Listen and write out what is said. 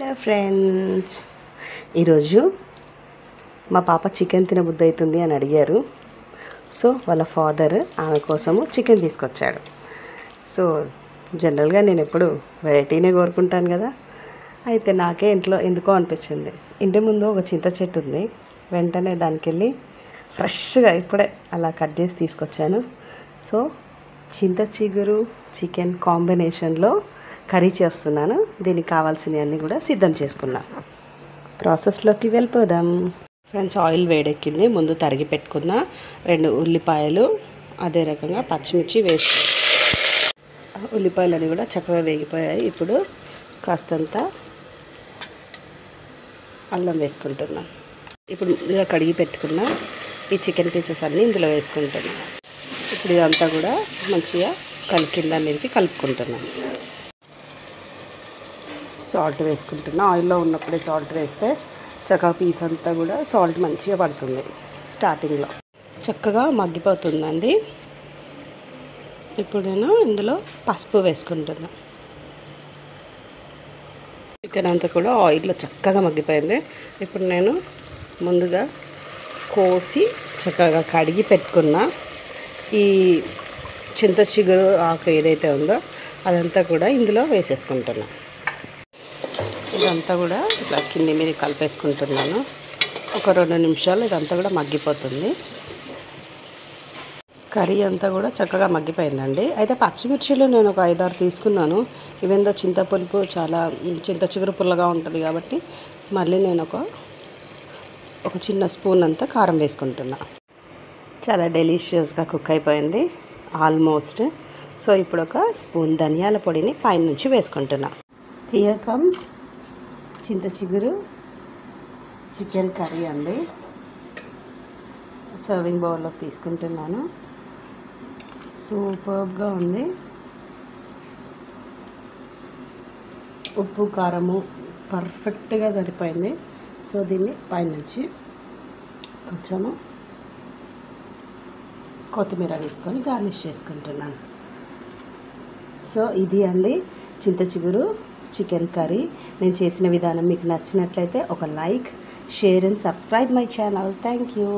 Hello friends, ఈరోజు మా పాప చికెన్ తినబుద్ధి అవుతుంది అని అడిగారు. సో వాళ్ళ ఫాదర్ ఆమె కోసము చికెన్ తీసుకొచ్చాడు. సో జనరల్గా నేను ఎప్పుడు వెరైటీనే కోరుకుంటాను కదా. అయితే నాకే ఇంట్లో ఎందుకో అనిపించింది. ఇంటి ముందు ఒక చింత చెట్టు ఉంది. వెంటనే దానికి వెళ్ళి ఫ్రెష్గా ఇప్పుడే అలా కట్ చేసి తీసుకొచ్చాను. సో చింత చిగురు చికెన్ కాంబినేషన్లో కర్రీ చేస్తున్నాను. దీనికి కావాల్సినవన్నీ కూడా సిద్ధం చేసుకున్నా. ప్రాసెస్లోకి వెళ్ళిపోదాం. ఫ్రెండ్స్, ఆయిల్ వేడెక్కింది. ముందు తరిగి పెట్టుకున్న 2 ఉల్లిపాయలు, అదే రకంగా పచ్చిమిర్చి వేసి ఉల్లిపాయలు కూడా చక్కగా వేగిపోయాయి. ఇప్పుడు కాస్తంత అల్లం వేసుకుంటున్నాం. ఇప్పుడు ఇలా కడిగి పెట్టుకున్న ఈ చికెన్ పీసెస్ అన్నీ ఇందులో వేసుకుంటున్నాం. ఇప్పుడు ఇదంతా కూడా మంచిగా కింద నిలిపి కలుపుకుంటున్నాం. సాల్ట్ వేసుకుంటున్నా. ఆయిల్లో ఉన్నప్పుడే సాల్ట్ వేస్తే చక్కగా పీస్ అంతా కూడా సాల్ట్ మంచిగా పడుతుంది. స్టార్టింగ్లో చక్కగా మగ్గిపోతుందండి. ఇప్పుడు నేను ఇందులో పసుపు వేసుకుంటున్నా. చికెన్ అంతా కూడా ఆయిల్లో చక్కగా మగ్గిపోయింది. ఇప్పుడు నేను ముందుగా కోసి చక్కగా కడిగి పెట్టుకున్న ఈ చింత చిగురు ఆకు ఏదైతే ఉందో అదంతా కూడా ఇందులో వేసేసుకుంటున్నా. ఇదంతా కూడా ఇట్లా కింది మీద కలిపేసుకుంటున్నాను. ఒక 2 నిమిషాలు ఇదంతా కూడా మగ్గిపోతుంది. కర్రీ అంతా కూడా చక్కగా మగ్గిపోయిందండి. అయితే పచ్చిమిర్చిలు నేను ఒక 5-6 తీసుకున్నాను. ఇవేందో చింతపులుపు చాలా చింత చిగురు పుల్లగా ఉంటుంది కాబట్టి మళ్ళీ నేను ఒక చిన్న స్పూన్ అంతా కారం వేసుకుంటున్నా. చాలా డెలిషియస్గా కుక్ అయిపోయింది ఆల్మోస్ట్. సో ఇప్పుడు ఒక స్పూన్ ధనియాల పొడిని పైన నుంచి వేసుకుంటున్నా. హియర్ కమ్స్ చింత చిగురు చికెన్ కర్రీ అండి. సర్వింగ్ బౌల్లోకి తీసుకుంటున్నాను. సూపర్గా ఉంది. ఉప్పు కారము పర్ఫెక్ట్గా సరిపోయింది. సో దీన్ని పైనుంచి కొంచెము కొత్తిమీర వేసుకొని గార్నిష్ చేసుకుంటున్నాను. సో ఇది అండి చింత చిగురు చికెన్ కర్రీ. నేను చేసిన విధానం మీకు నచ్చినట్లయితే ఒక like, share and subscribe my channel. Thank you.